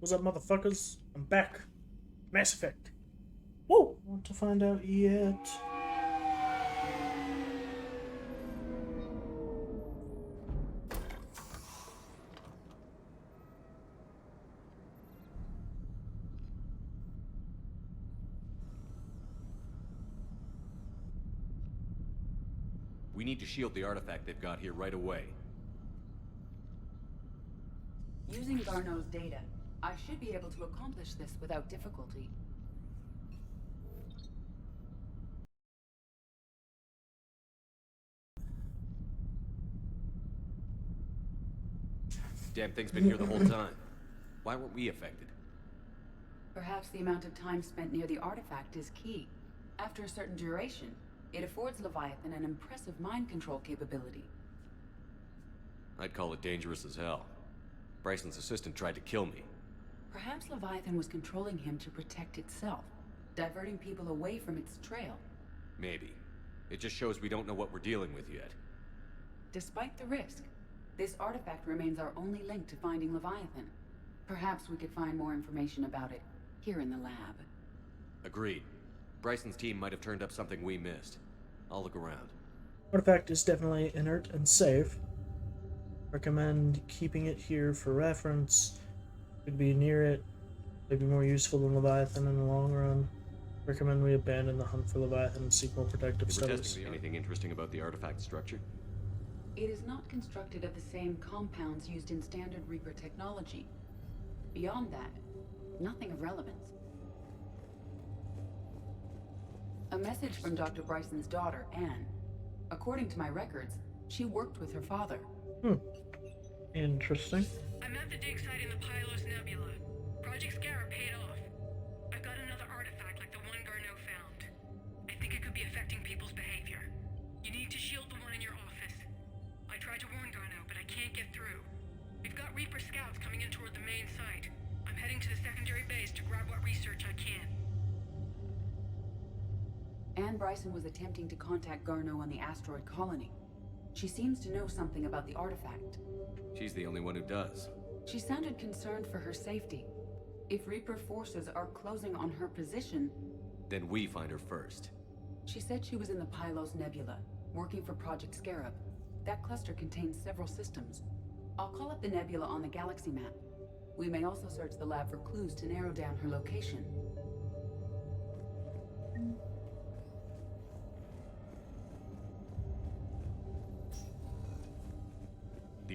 What's up, motherfuckers? I'm back. Mass Effect. Whoa! Want to find out yet? We need to shield the artifact they've got here right away. Using Garneau's data, I should be able to accomplish this without difficulty. Damn thing's been here the whole time. Why weren't we affected? Perhaps the amount of time spent near the artifact is key. After a certain duration, it affords Leviathan an impressive mind control capability. I'd call it dangerous as hell. Bryson's assistant tried to kill me. Perhaps Leviathan was controlling him to protect itself, diverting people away from its trail. Maybe. It just shows we don't know what we're dealing with yet. Despite the risk, this artifact remains our only link to finding Leviathan. Perhaps we could find more information about it here in the lab. Agreed. Bryson's team might have turned up something we missed. I'll look around. Artifact is definitely inert and safe. Recommend keeping it here for reference. Could be near it. May be more useful than Leviathan in the long run. Recommend we abandon the hunt for Leviathan and seek more protective We're studies. testing anything interesting about the artifact structure? It is not constructed of the same compounds used in standard Reaper technology. Beyond that, nothing of relevance. A message from Dr. Bryson's daughter, Anne. According to my records, she worked with her father. Interesting. I'm at the dig site in the Pylos Nebula. Project Scarab paid off. I've got another artifact like the one Garneau found. I think it could be affecting people's behavior. You need to shield the one in your office. I tried to warn Garneau, but I can't get through. We've got Reaper scouts coming in toward the main site. I'm heading to the secondary base to grab what research I can. Anne Bryson was attempting to contact Garneau on the asteroid colony. She seems to know something about the artifact. She's the only one who does. She sounded concerned for her safety. If Reaper forces are closing on her position... Then we find her first. She said she was in the Pylos Nebula, working for Project Scarab. That cluster contains several systems. I'll call up the nebula on the galaxy map. We may also search the lab for clues to narrow down her location.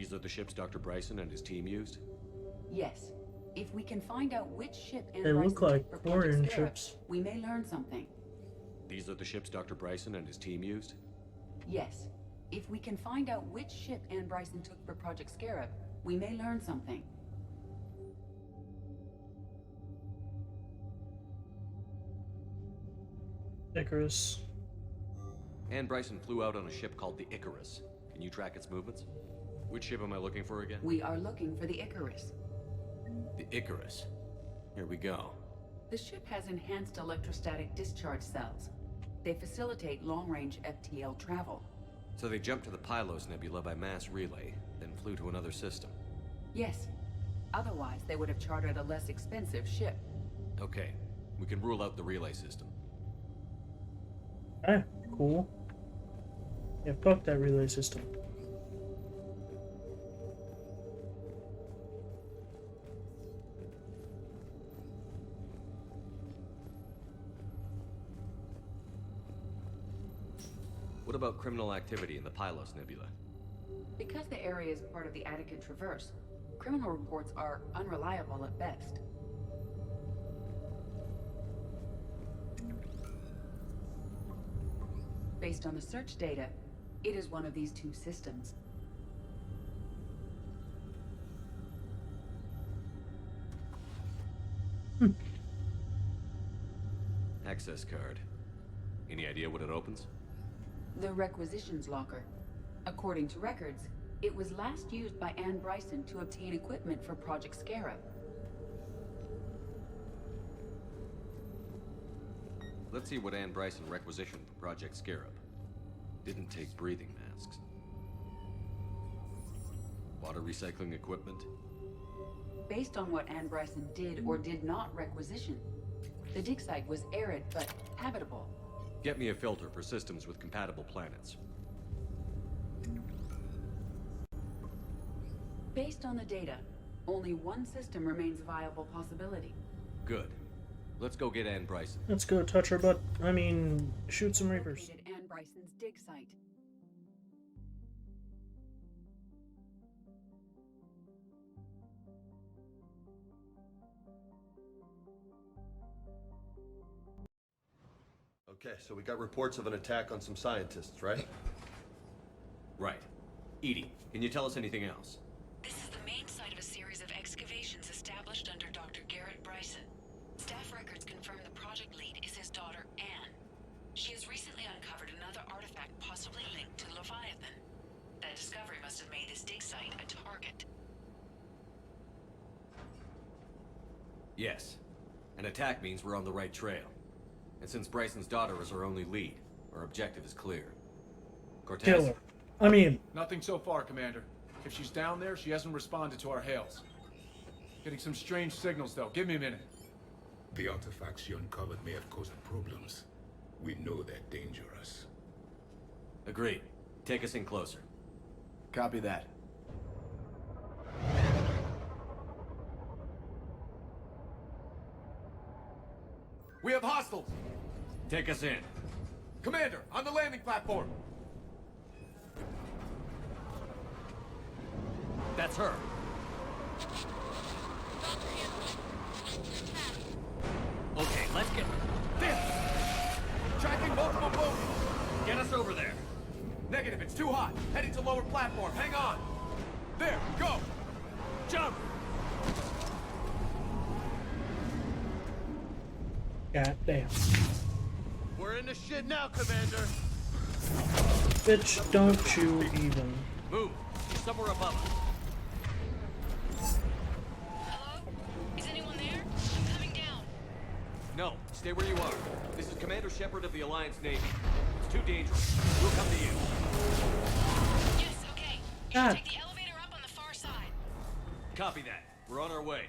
These are the ships Dr. Bryson and his team used? Yes. If we can find out which ship Anne They look Bryson like took for Project Quarian Scarab, ships. we may learn something. These are the ships Dr. Bryson and his team used? Yes. If we can find out which ship Anne Bryson took for Project Scarab, we may learn something. Icarus. Anne Bryson flew out on a ship called the Icarus. Can you track its movements? Which ship am I looking for again? We are looking for the Icarus. The Icarus. Here we go. The ship has enhanced electrostatic discharge cells. They facilitate long-range FTL travel. So they jumped to the Pylos Nebula by mass relay, then flew to another system. Yes. Otherwise, they would have chartered a less expensive ship. Okay, we can rule out the relay system. Ah, cool. Yeah, fuck that relay system. What about criminal activity in the Pylos Nebula? Because the area is part of the Attica Traverse, criminal reports are unreliable at best. Based on the search data, it is one of these two systems. Access card. Any idea what it opens? The requisitions locker. According to records, it was last used by Anne Bryson to obtain equipment for Project Scarab. Let's see what Anne Bryson requisitioned for Project Scarab. Didn't take breathing masks. Water recycling equipment. based on what Anne Bryson did or did not requisition. The dig site was arid but habitable. Get me a filter for systems with compatible planets. Based on the data, only one system remains a viable possibility. Good. Let's go get Anne Bryson. Let's go touch her butt. I mean, shoot some reapers. Located Anne Bryson's dig site. Okay, so we got reports of an attack on some scientists, right? Right. Edie, can you tell us anything else? This is the main site of a series of excavations established under Dr. Garrett Bryson. Staff records confirm the project lead is his daughter, Anne. She has recently uncovered another artifact possibly linked to Leviathan. That discovery must have made this dig site a target. Yes. An attack means we're on the right trail. And since Bryson's daughter is our only lead, our objective is clear. Cortez? Kill her. I mean, Nothing so far, Commander. If she's down there, she hasn't responded to our hails. Getting some strange signals, though. Give me a minute. The artifacts she uncovered may have caused problems. We know they're dangerous. Agreed. Take us in closer. Copy that. We have hostiles! Take us in. Commander, on the landing platform! That's her. Okay, let's get... This! Tracking multiple boats! Get us over there. Negative, it's too hot. Heading to lower platform. Hang on! There, go! Jump! god damn. We're in the shit now, Commander. Bitch, don't you even. Move. She's somewhere above us. Hello? Is anyone there? I'm coming down. No, stay where you are. This is Commander Shepard of the Alliance Navy. It's too dangerous. We'll come to you. Yes, okay. You God. should take the elevator up on the far side. Copy that. We're on our way.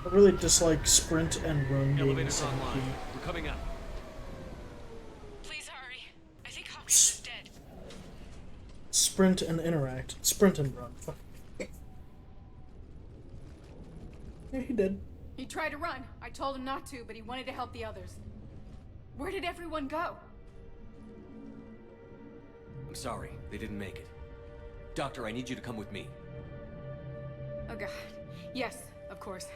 I really dislike sprint and run being the Elevator's same online. key. We're coming up. Please hurry. I think Hawkins is dead. Sprint and interact. Sprint and run. Fuck. Yeah, he did. He tried to run. I told him not to, but he wanted to help the others. Where did everyone go? I'm sorry. They didn't make it. Doctor, I need you to come with me. Oh god. Yes, of course.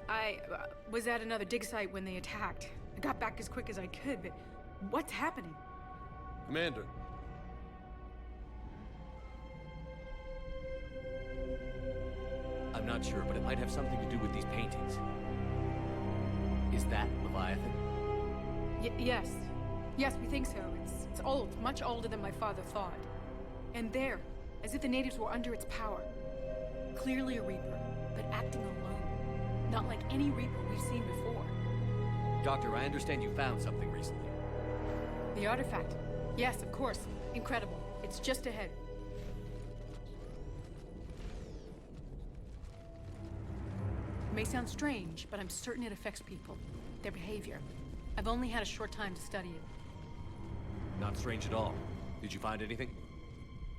I was at another dig site when they attacked. I got back as quick as I could, but what's happening? Commander. I'm not sure, but it might have something to do with these paintings. Is that Leviathan? Yes. Yes, we think so. It's old, much older than my father thought. And there, as if the natives were under its power. Clearly a Reaper, but acting alone. Not like any Reaper we've seen before. Doctor, I understand you found something recently. The artifact. Yes, of course. Incredible. It's just ahead. It may sound strange, but I'm certain it affects people. Their behavior. I've only had a short time to study it. Not strange at all. Did you find anything?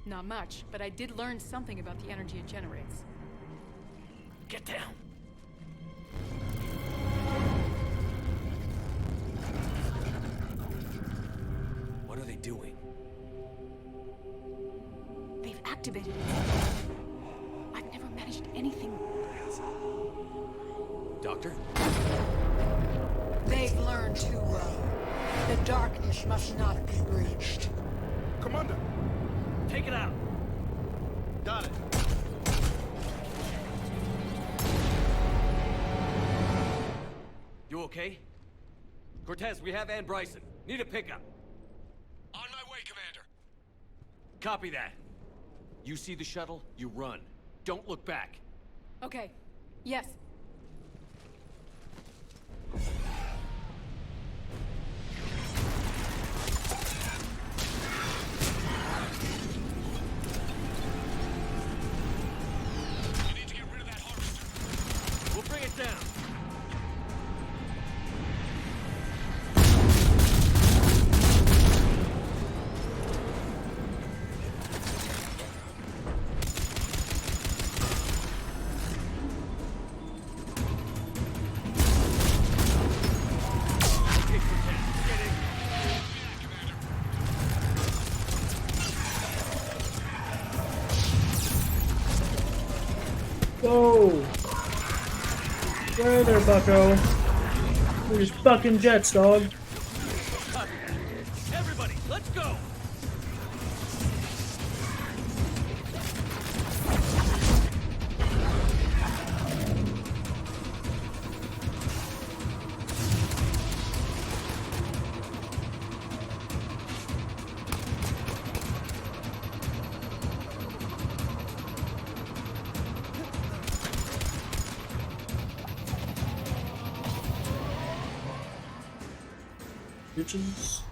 Not much, but I did learn something about the energy it generates. Get down! What are they doing? They've activated it. I've never managed anything. Doctor? They've learned too well. The darkness must not be breached. Commander! Take it out! Got it. You okay? Cortez, we have Ann Bryson. Need a pickup. On my way, Commander. Copy that. You see the shuttle, you run. Don't look back. Okay. Yes. You need to get rid of that harvester. We'll bring it down. Whoa! Where there, bucko? There's fucking jets, dog. Copy that. Everybody, let's go! Bitches.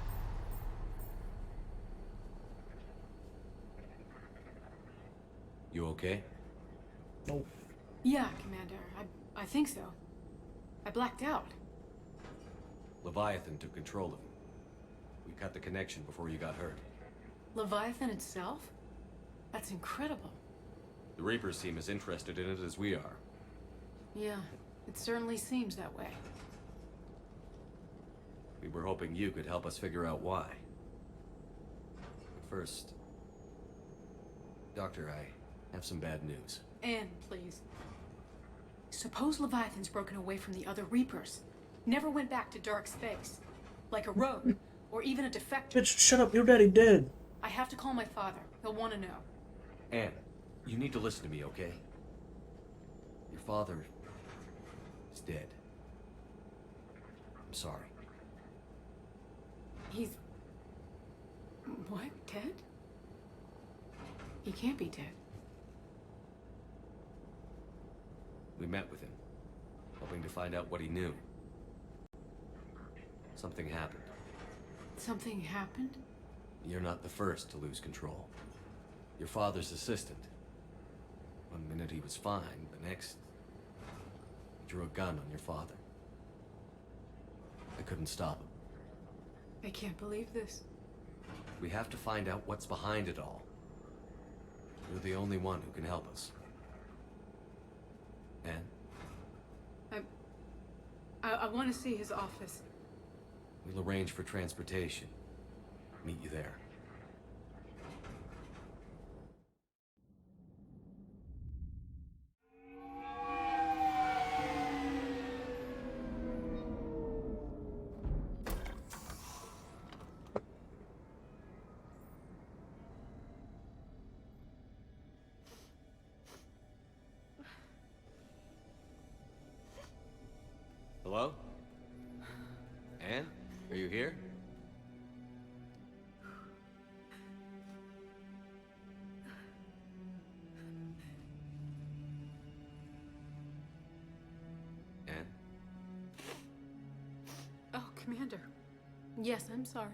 You okay? Nope. Yeah, Commander. I think so. I blacked out. Leviathan took control of him. We cut the connection before you got hurt. Leviathan itself? That's incredible. The Reapers seem as interested in it as we are. Yeah, it certainly seems that way. We were hoping you could help us figure out why. But first... Doctor, I have some bad news. Anne, please. Suppose Leviathan's broken away from the other Reapers. Never went back to dark space. Like a rogue, or even a defector. Bitch, shut up. Your daddy dead. I have to call my father. He'll want to know. Anne, you need to listen to me, okay? Your father... is dead. I'm sorry. He's... What? Dead? He can't be dead. We met with him, hoping to find out what he knew. Something happened. Something happened? You're not the first to lose control. Your father's assistant. One minute he was fine, the next... he drew a gun on your father. I couldn't stop him. I can't believe this. We have to find out what's behind it all. You're the only one who can help us. Anne? I want to see his office. We'll arrange for transportation. Meet you there. Hello? Anne? Are you here? Anne? Oh, Commander. Yes, I'm sorry.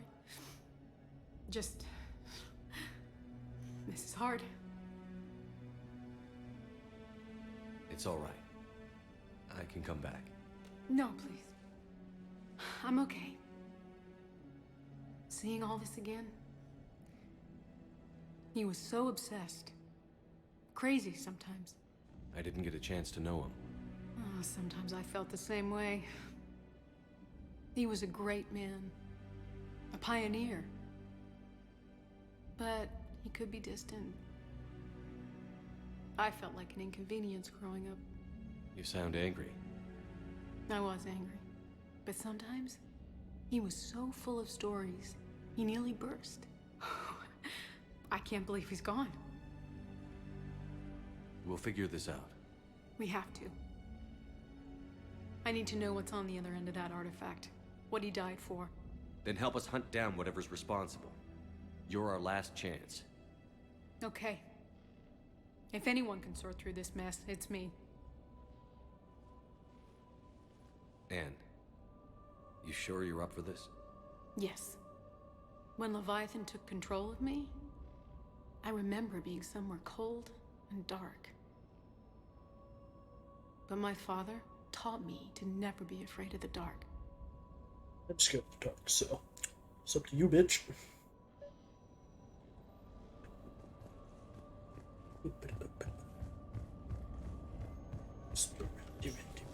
Just... This is hard. It's all right. I can come back. No, please. I'm okay. Seeing all this again? He was so obsessed. Crazy sometimes. I didn't get a chance to know him. Oh, sometimes I felt the same way. He was a great man. A pioneer. But he could be distant. I felt like an inconvenience growing up. You sound angry. I was angry. But sometimes, he was so full of stories, he nearly burst. I can't believe he's gone. We'll figure this out. We have to. I need to know what's on the other end of that artifact. What he died for. Then help us hunt down whatever's responsible. You're our last chance. Okay. If anyone can sort through this mess, it's me. Anne, you sure you're up for this? Yes. When Leviathan took control of me, I remember being somewhere cold and dark. But my father taught me to never be afraid of the dark. I'm scared of the dark, so it's up to you, bitch.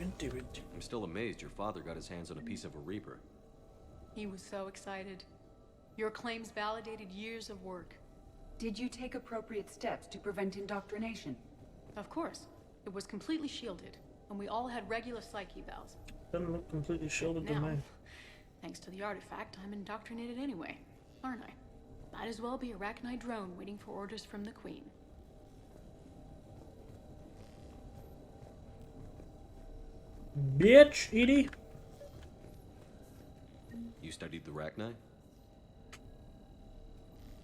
I'm still amazed your father got his hands on a piece of a Reaper. He was so excited. Your claims validated years of work. Did you take appropriate steps to prevent indoctrination? Of course. It was completely shielded, and we all had regular psyche valves. Doesn't look completely shielded to Now, me. thanks to the artifact, I'm indoctrinated anyway, aren't I? Might as well be a Arachnite drone waiting for orders from the Queen. Bitch, Edie. You studied the Rachni?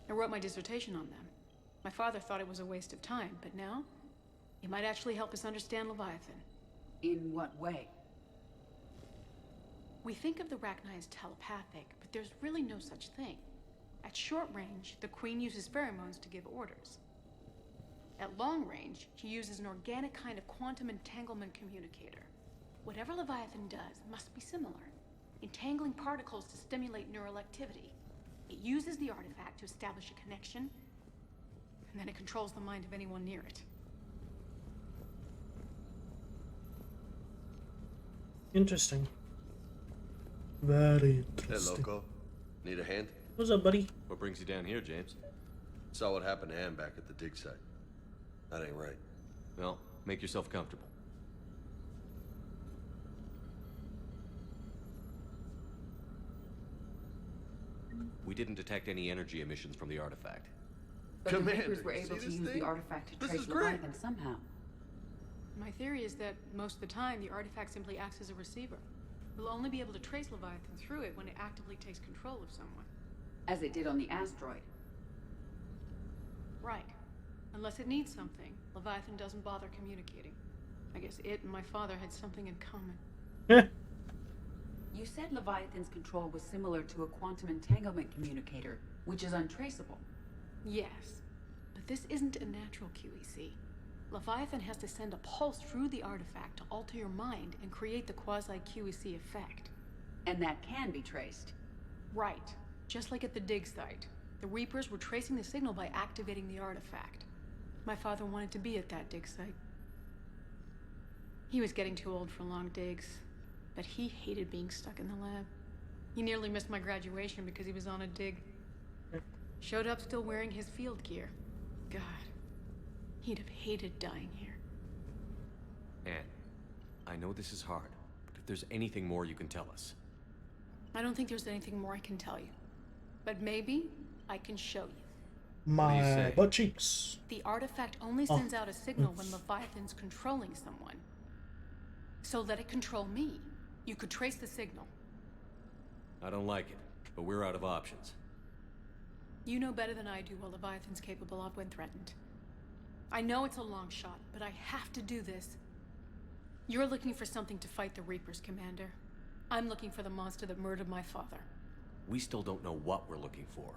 I wrote my dissertation on them. My father thought it was a waste of time, but now, it might actually help us understand Leviathan. In what way? We think of the Rachni as telepathic, but there's really no such thing. At short range, the Queen uses pheromones to give orders. At long range, she uses an organic kind of quantum entanglement communicator. Whatever Leviathan does must be similar, entangling particles to stimulate neural activity. It uses the artifact to establish a connection, and then it controls the mind of anyone near it. Interesting. Very Hey, interesting. loco. Need a hand? What's up, buddy? What brings you down here, James? Saw what happened to Anne back at the dig site. That ain't right. Well, make yourself comfortable. We didn't detect any energy emissions from the artifact. But Commander, the Reapers were you able see to this use thing? the artifact to This trace is great. Leviathan somehow. My theory is that most of the time, the artifact simply acts as a receiver. We'll only be able to trace Leviathan through it when it actively takes control of someone. As it did on the asteroid. Right. Unless it needs something, Leviathan doesn't bother communicating. I guess it and my father had something in common. Heh. You said Leviathan's control was similar to a quantum entanglement communicator, which is untraceable. Yes, but this isn't a natural QEC. Leviathan has to send a pulse through the artifact to alter your mind and create the quasi-QEC effect. And that can be traced. Right. Just like at the dig site. The Reapers were tracing the signal by activating the artifact. My father wanted to be at that dig site. He was getting too old for long digs, but he hated being stuck in the lab. He nearly missed my graduation because he was on a dig. Showed up still wearing his field gear. God, he'd have hated dying here. Anne, I know this is hard, but if there's anything more you can tell us. I don't think there's anything more I can tell you. But maybe I can show you. do you My say? butt cheeks. The artifact only sends out a signal when Leviathan's controlling someone. So let it control me. You could trace the signal. I don't like it, but we're out of options. You know better than I do what Leviathan's capable of when threatened. I know it's a long shot, but I have to do this. You're looking for something to fight the Reapers, Commander. I'm looking for the monster that murdered my father. We still don't know what we're looking for.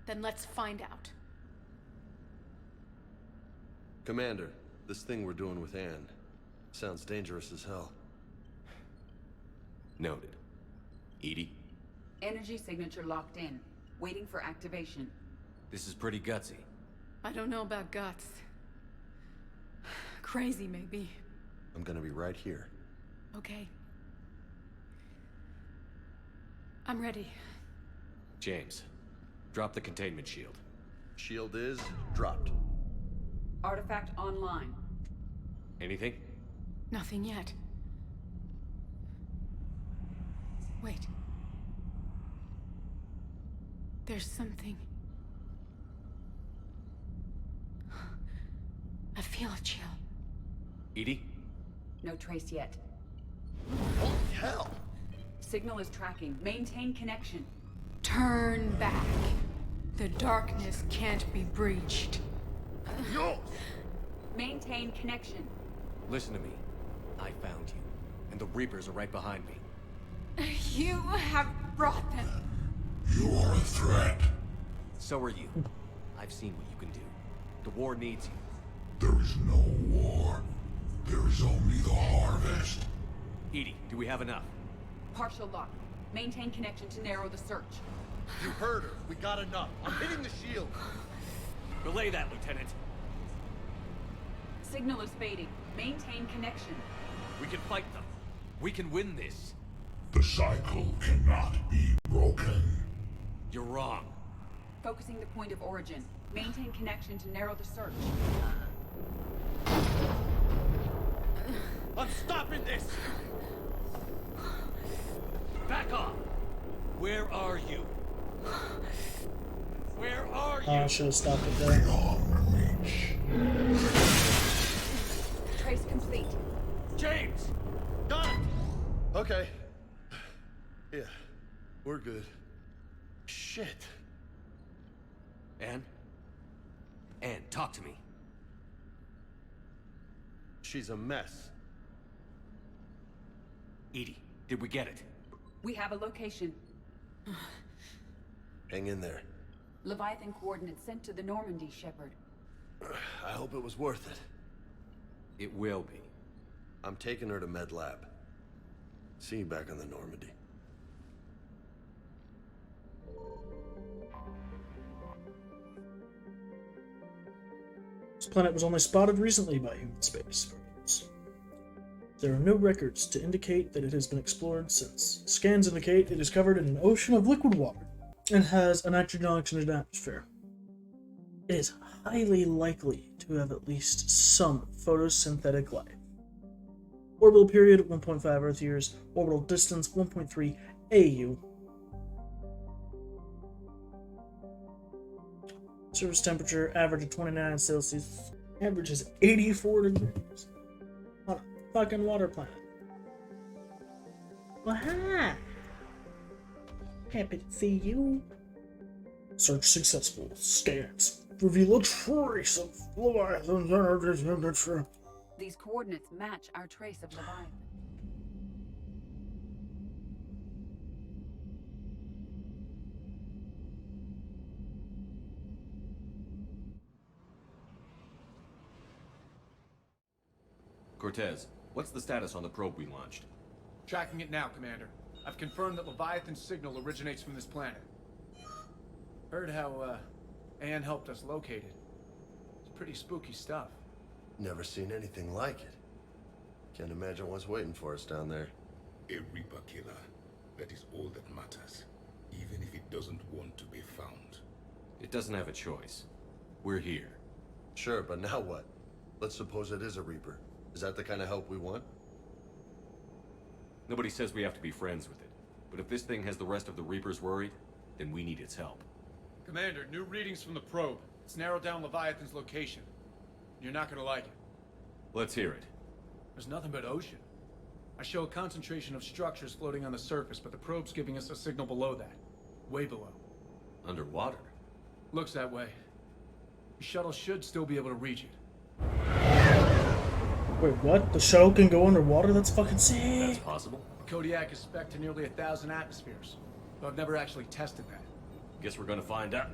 Then let's find out. Commander, this thing we're doing with Anne sounds dangerous as hell. Noted. Edie, Energy signature locked in, waiting for activation. this is pretty gutsy. I don't know about guts. Crazy, maybe. I'm gonna be right here. Okay. I'm ready. James, drop the containment shield. Shield is dropped. Artifact online. Anything? Nothing yet. Wait. There's something. I feel a chill. Edie? No trace yet. Holy hell! Signal is tracking. Maintain connection. Turn back. The darkness can't be breached. Yo! Maintain connection. Listen to me. I found you, and the Reapers are right behind me. You have brought them. You are a threat. So are you. I've seen what you can do. The war needs you. There is no war. There is only the harvest. Edie, do we have enough? Partial lock. Maintain connection to narrow the search. You heard her. We got enough. I'm hitting the shield. Relay that, Lieutenant. Signal is fading. Maintain connection. We can fight them. We can win this. The cycle cannot be broken. You're wrong. Focusing the point of origin. Maintain connection to narrow the search. I'm stopping this! Back off! Where are you? Where are you? I should have stopped it there. Beyond reach. Trace complete. James! Got it! Okay. Yeah, we're good. Shit. Anne? Anne, talk to me. She's a mess. Edie, did we get it? We have a location. Hang in there. Leviathan coordinates sent to the Normandy, Shepard. I hope it was worth it. It will be. I'm taking her to Med Lab. See you back on the Normandy. This planet was only spotted recently by human space marines. There are no records to indicate that it has been explored since. Scans indicate it is covered in an ocean of liquid water and has a nitrogen oxygen atmosphere. It is highly likely to have at least some photosynthetic life. Orbital period 1.5 Earth years, orbital distance 1.3 AU. Surface temperature average of 29 Celsius, average is 84 degrees. On a fucking water planet. Well, hi. Happy to see you. Search successful. Scans reveal a trace of Leviathan's energy signature. These coordinates match our trace of Leviathan. Cortez, what's the status on the probe we launched? Tracking it now, Commander. I've confirmed that Leviathan's signal originates from this planet. Heard how, Anne helped us locate it. It's pretty spooky stuff. Never seen anything like it. Can't imagine what's waiting for us down there. A Reaper killer. That is all that matters. Even if it doesn't want to be found. It doesn't have a choice. We're here. Sure, but now what? Let's suppose it is a Reaper. Is that the kind of help we want? Nobody says we have to be friends with it. But if this thing has the rest of the Reapers worried, then we need its help. Commander, new readings from the probe. It's narrowed down Leviathan's location. You're not gonna like it. Let's hear it. There's nothing but ocean. I show a concentration of structures floating on the surface, but the probe's giving us a signal below that. Way below. Underwater? Looks that way. The shuttle should still be able to reach it. Wait, what? The shuttle can go underwater? That's fucking sick. That's possible. Kodiak is spec'd to nearly 1,000 atmospheres, but I've never actually tested that. Guess we're gonna find out.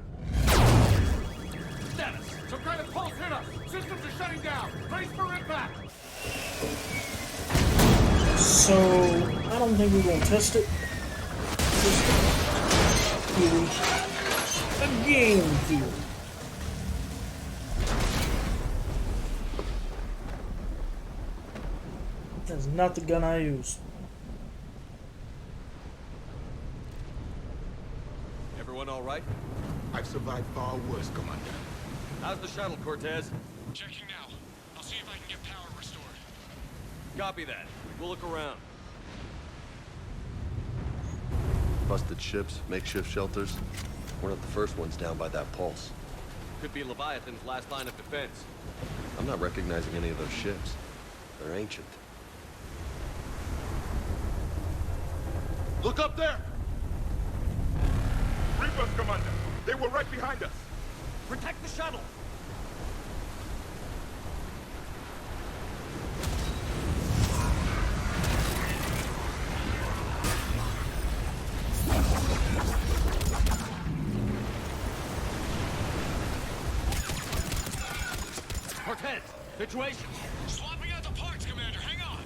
Status! Some kind of pulse hit us! Systems are shutting down! Brace for impact! So, I don't think we're gonna test it. Just a game theory. That's not the gun I use. Everyone all right? I've survived far worse, Commander. How's the shuttle, Cortez? Checking now. I'll see if I can get power restored. Copy that. We'll look around. Busted ships, makeshift shelters. We're not the first ones down by that pulse. Could be Leviathan's last line of defense. I'm not recognizing any of those ships. They're ancient. Look up there! Reapers, Commander! They were right behind us! Protect the shuttle! Cortez, situation! Swapping out the parts, Commander! Hang on!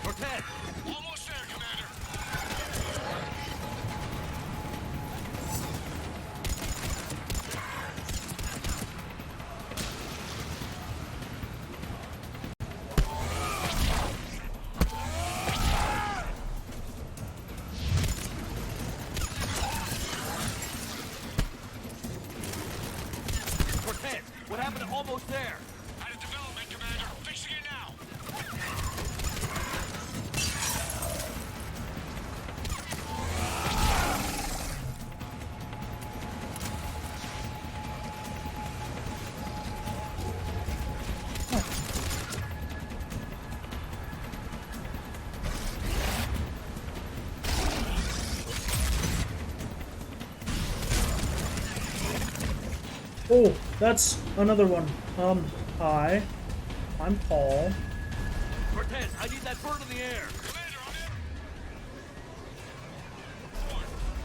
Cortez! Almost there, Commander! Cortez, what happened to almost there? Had a development, Commander! Fixing it now! Oh, that's another one. Hi. I'm Paul. Cortez, I need that bird in the air! Commander, I'm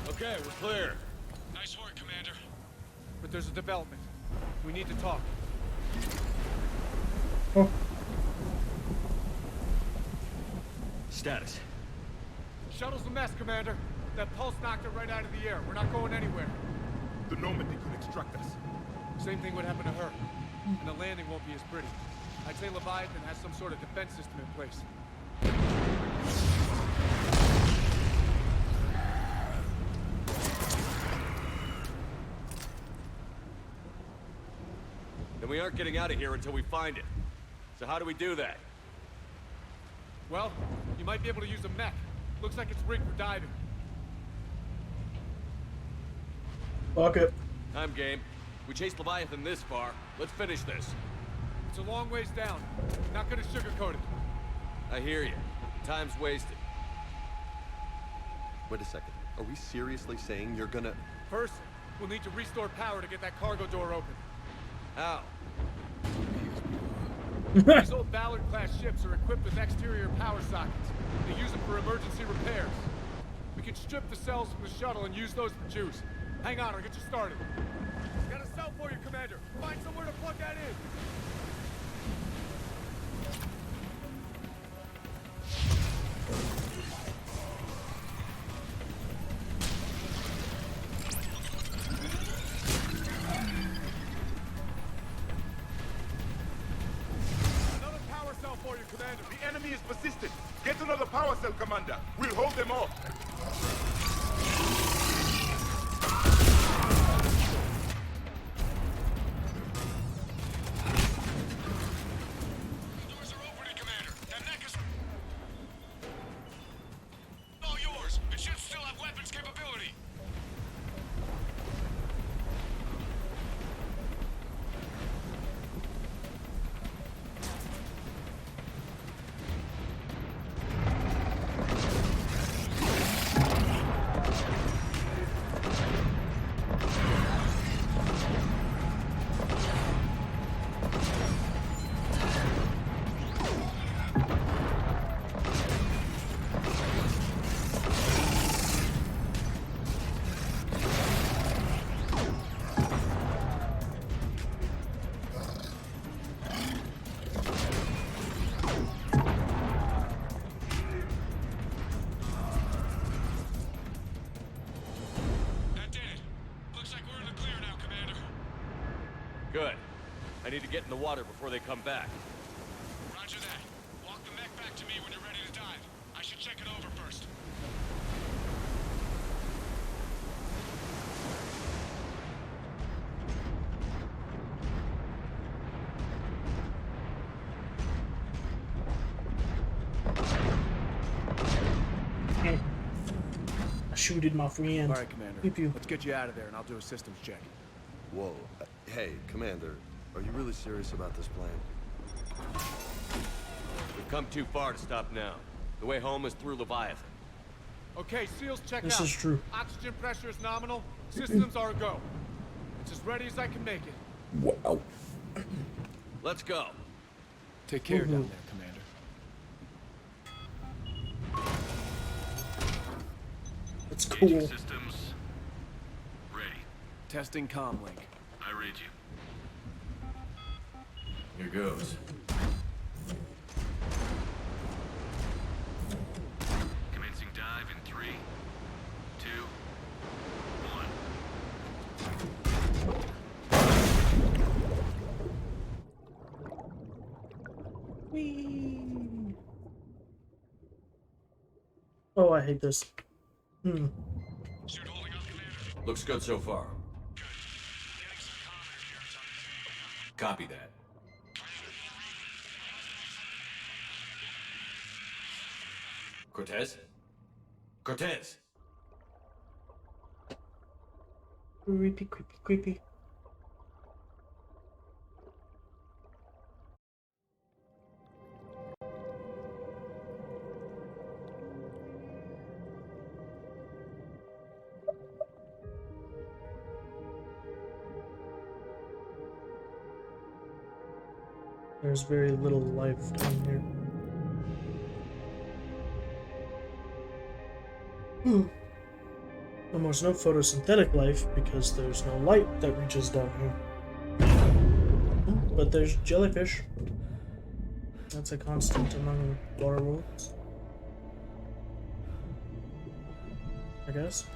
in! Okay, we're clear. Nice work, Commander. But there's a development. We need to talk. Oh, Status. Shuttle's a mess, Commander. That pulse knocked it right out of the air. We're not going anywhere. The Normandy could extract us. Same thing would happen to her. And the landing won't be as pretty. I'd say Leviathan has some sort of defense system in place. Then we aren't getting out of here until we find it. So how do we do that? Well, you might be able to use a mech. Looks like it's rigged for diving. fuck it. I'm game. We chased Leviathan this far. Let's finish this. It's a long ways down. Not gonna sugarcoat it. I hear you. Time's wasted. Wait a second. Are we seriously saying you're gonna... First, we'll need to restore power to get that cargo door open. How? These old Ballard-class ships are equipped with exterior power sockets. They use them for emergency repairs. We can strip the cells from the shuttle and use those for juice. Hang on, I'll get you started. Got a cell for you, Commander. Find somewhere to plug that in. Another power cell for you, Commander. The enemy is persistent. Get another power cell, Commander. We'll hold them off. Doors are opening, Commander. That neck is all yours. It should still have weapons capability. That did it. Looks like we're in the clear now, Commander. Good. I need to get in the water before they come back. Roger that. Walk the mech back to me when you're ready to dive. I should check it over first. shoot it, my friend. All right, Commander. Pew pew. Let's get you out of there, and I'll do a systems check. Whoa. Hey, Commander, are you really serious about this plan? We've come too far to stop now. The way home is through Leviathan. Okay, SEALs, check This out. is true. Oxygen pressure is nominal. Systems are a go. It's as ready as I can make it. Wow. Let's go. Take care Mhm. down there, Commander. That's cool. Systems ready. Testing comlink. I read you. Here goes. Commencing dive in 3, 2, 1. Whee. Oh, I hate this. Suit holding up, Commander. Looks good so far. Good. Getting some commentary here. It's on. Copy that. Cortez? Cortez! Creepy, creepy, creepy. There's very little life down here. Almost no photosynthetic life because there's no light that reaches down here. But there's jellyfish. That's a constant among water worlds, I guess.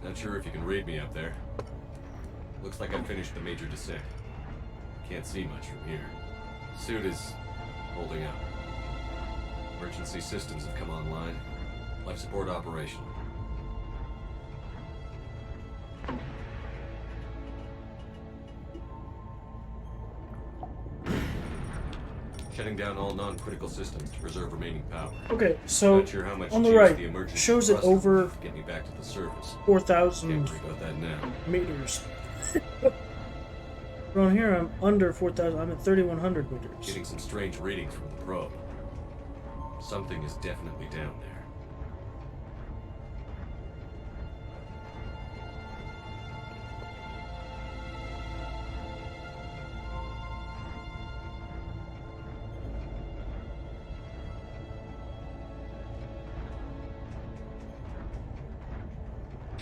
Not sure if you can read me up there. Looks like I finished the major descent. Can't see much from here. Suit is holding up. Emergency systems have come online. Life support operational. Shutting down all non-critical systems to preserve remaining power. Okay, so Not sure how much on the juice right, the emergency shows it thrust over to get me back to the surface. 4,000 Can't worry about that now. meters. Around here, I'm under 4,000. I'm at 3,100 meters. Getting some strange readings from the probe. Something is definitely down there.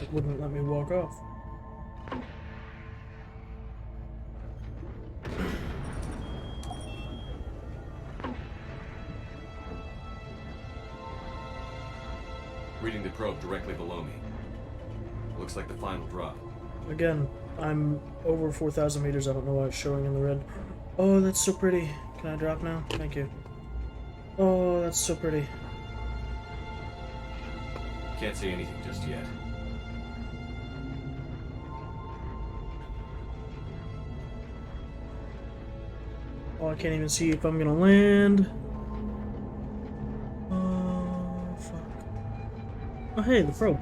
It wouldn't let me walk off. Reading the probe directly below me. Looks like the final drop. Again, I'm over 4,000 meters. I don't know why it's showing in the red. Oh, that's so pretty. Can I drop now? Thank you. Oh, that's so pretty. Can't see anything just yet. Oh, I can't even see if I'm gonna land. Oh, fuck. Oh, hey, the probe.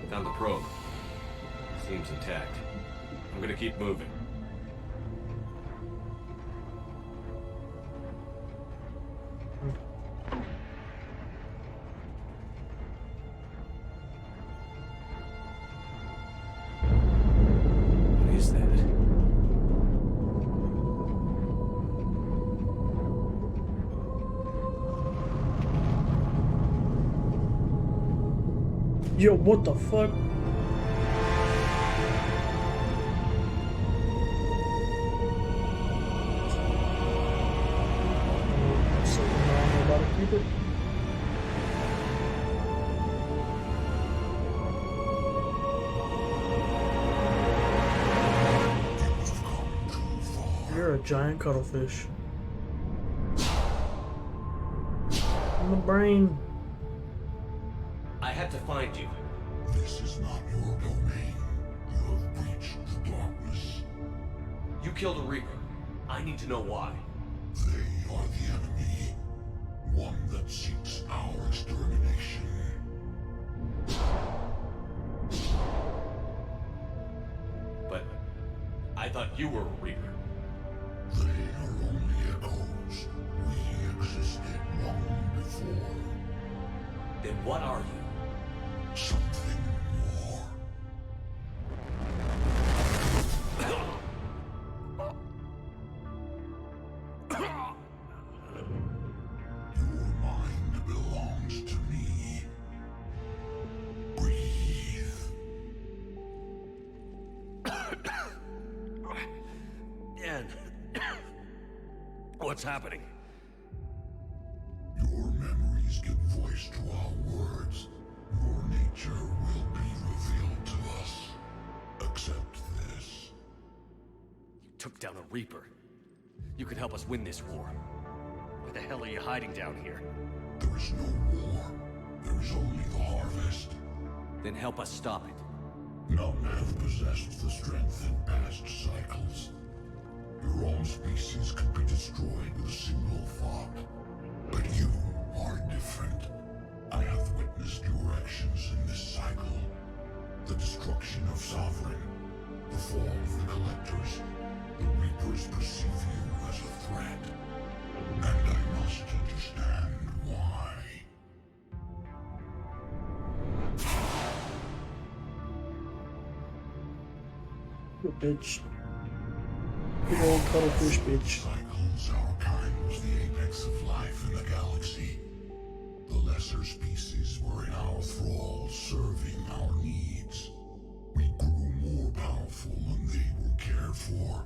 Found the probe. Seems intact. I'm gonna keep moving. What is that? Yo, what the fuck? Something wrong about a creeper? You're a giant cuttlefish. In the brain. I had to find you. This is not your domain. killed a Reaper. I need to know why. They are the enemy. One that seeks our extermination. But I thought you were a Reaper. They are only echoes. We existed long before. Then what are you? Something more. Your mind belongs to me. Breathe. Dan. What's happening? Your memories give voice to our words. Your nature will be revealed to us. Accept this. You took down a Reaper. You could help us win this war. Why the hell are you hiding down here? There is no war. There is only the harvest. Then help us stop it. None have possessed the strength in past cycles. Your own species could be destroyed with a single thought. But you are different. I have witnessed your actions in this cycle. The destruction of Sovereign, the fall of the Collectors. The Reapers perceive you as a threat. And I must understand why. Good bitch. Big old cuttlefish bitch. Cycles, our kind was the apex of life in the galaxy. The lesser species were in our thrall, serving our needs. We grew more powerful and they were cared for,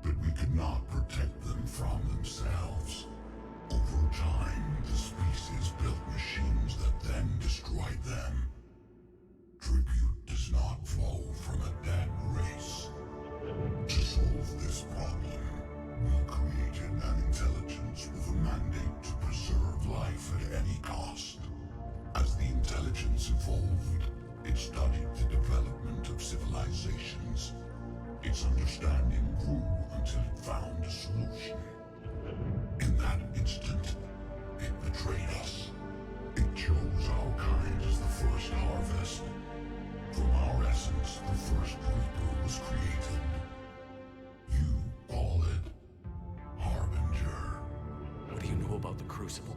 but we could not protect them from themselves. Over time, the species built machines that then destroyed them. Tribute does not flow from a dead race. To solve this problem, we created an intelligence with a mandate to preserve life at any cost. As the intelligence evolved, it studied the development of civilizations. Its understanding grew until it found a solution. In that instant, it betrayed us. It chose our kind as the first harvest. From our essence, the first Reaper was created. You call it Harbinger. What do you know about the Crucible?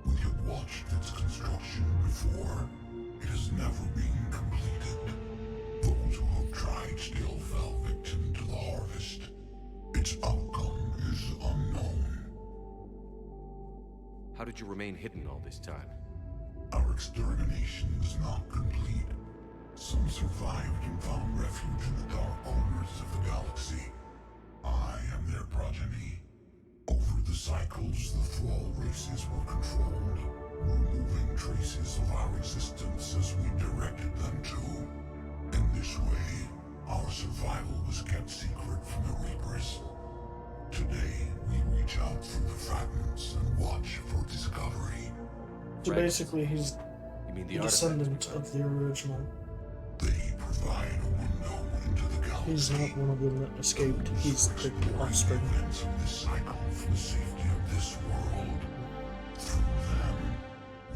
We have watched its construction before. It has never been completed. Those who have tried still fell victim to the harvest. Its outcome is unknown. How did you remain hidden all this time? Our extermination is not complete. Some survived and found refuge in the dark corners of the galaxy. I am their progeny. Over the cycles, the thrall races were controlled, removing traces of our existence as we directed them to. In this way, our survival was kept secret from the Reapers. Today, we reach out through the fragments and watch for discovery. So basically, he's You mean the the descendant of the original. They provide a window into the galaxy. He's not one of them that escaped. He's the offspring. Events of this cycle for the safety of this world. Through them,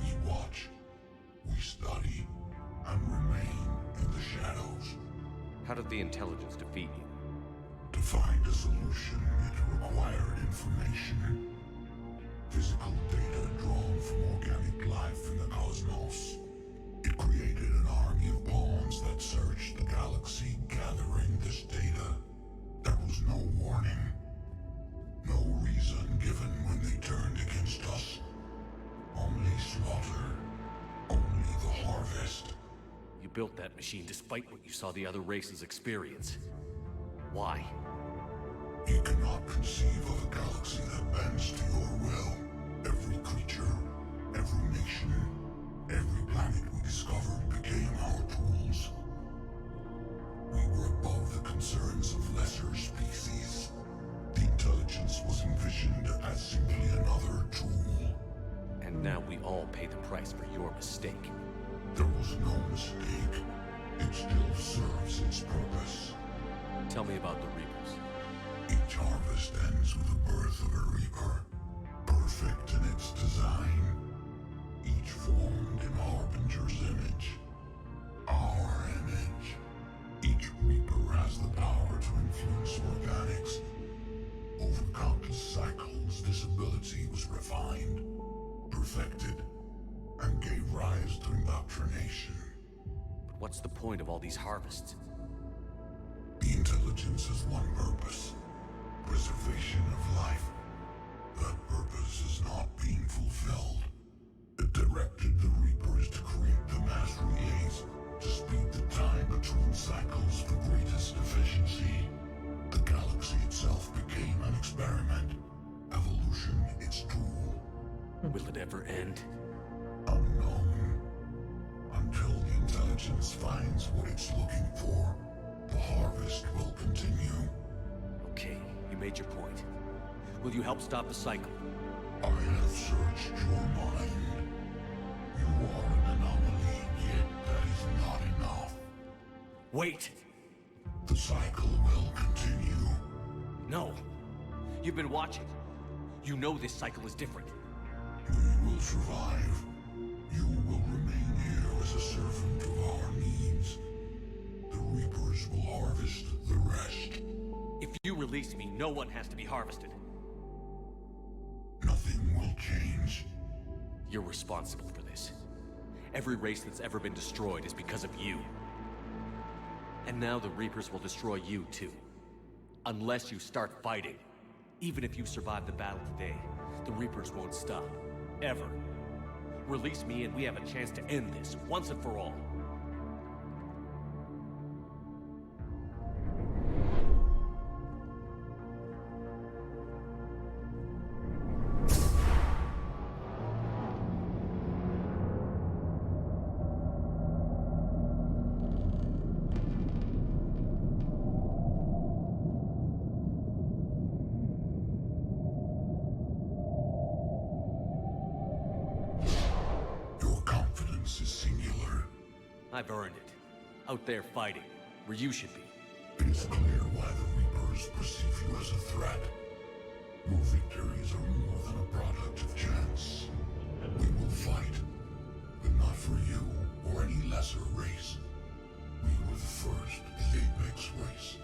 we watch, we study, and remain in the shadows. How did the intelligence defeat you? To find a solution, it required information. Physical data drawn from organic life in the cosmos. It created an army of pawns that searched the galaxy, gathering this data. There was no warning. No reason given when they turned against us. Only slaughter. Only the harvest. You built that machine despite what you saw the other races experience. Why? You cannot conceive of a galaxy that bends to your will. Every creature, every nation, every planet we discovered became our tools. We were above the concerns of lesser species. The intelligence was envisioned as simply another tool. And now we all pay the price for your mistake. There was no mistake. It still serves its purpose. Tell me about the Reapers. Each harvest ends with the birth of a reaper, perfect in its design, each formed in Harbinger's image. Our image. Each reaper has the power to influence organics. Over countless cycles, this ability was refined, perfected, and gave rise to indoctrination. What's the point of all these harvests? The intelligence has one purpose: preservation of life. That purpose is not being fulfilled. It directed the Reapers to create the mass relays to speed the time between cycles for greatest efficiency. The galaxy itself became an experiment. Evolution its tool. Will it ever end? Unknown. Until the intelligence finds what it's looking for, the harvest will continue. Okay, you made your point. Will you help stop the cycle? I have searched your mind. You are an anomaly, yet that is not enough. Wait! The cycle will continue. No! You've been watching. You know this cycle is different. We will survive. You will remain here as a servant of our needs. The Reapers will harvest the rest. If you release me, no one has to be harvested. Nothing will change. You're responsible for this. Every race that's ever been destroyed is because of you. And now the Reapers will destroy you too. Unless you start fighting. Even if you survive the battle today, the Reapers won't stop. Ever. Release me and we have a chance to end this, once and for all. I've earned it. Out there fighting, where you should be. It is clear why the Reapers perceive you as a threat. Your victories are more than a product of chance. We will fight, but not for you or any lesser race. We were the first, the Apex race.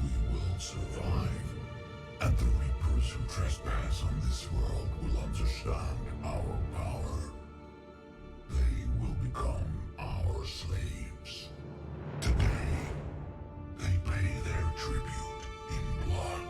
We will survive. And the Reapers who trespass on this world will understand our power. They will become our slaves. Today, they pay their tribute in blood.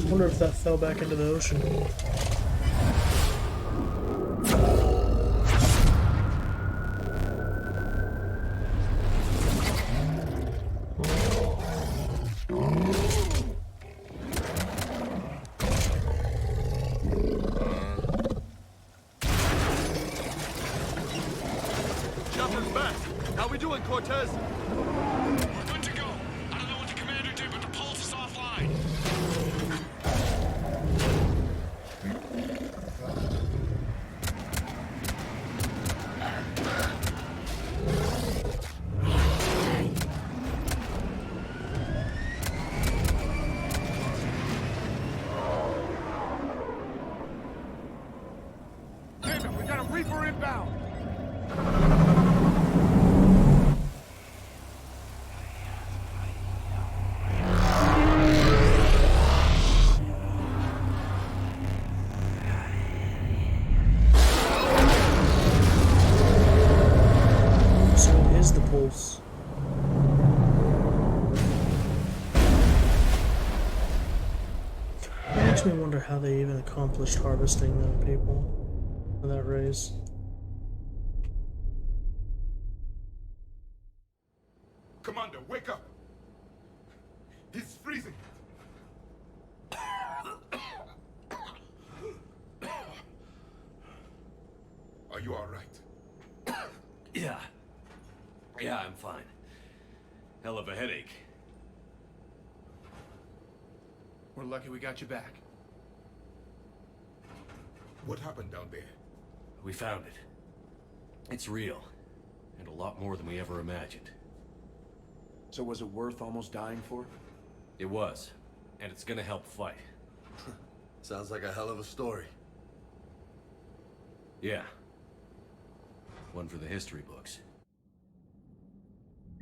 I wonder if that fell back into the ocean. Shepard's back. How we doing, Cortez? We're good to go. I don't know what the commander did, but the pulse is offline. Damn it, we got a Reaper inbound! close. It makes me wonder how they even accomplished harvesting them people for that race. Commander, wake up! He's freezing! Are you alright? Yeah. Yeah, I'm fine. Hell of a headache. We're lucky we got you back. What happened down there? We found it. It's real. And a lot more than we ever imagined. So was it worth almost dying for? It was. And it's gonna help fight. Sounds like a hell of a story. Yeah. One for the history books.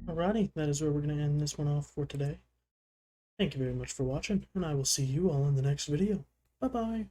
Alrighty, that is where we're going to end this one off for today. Thank you very much for watching, and I will see you all in the next video. Bye-bye.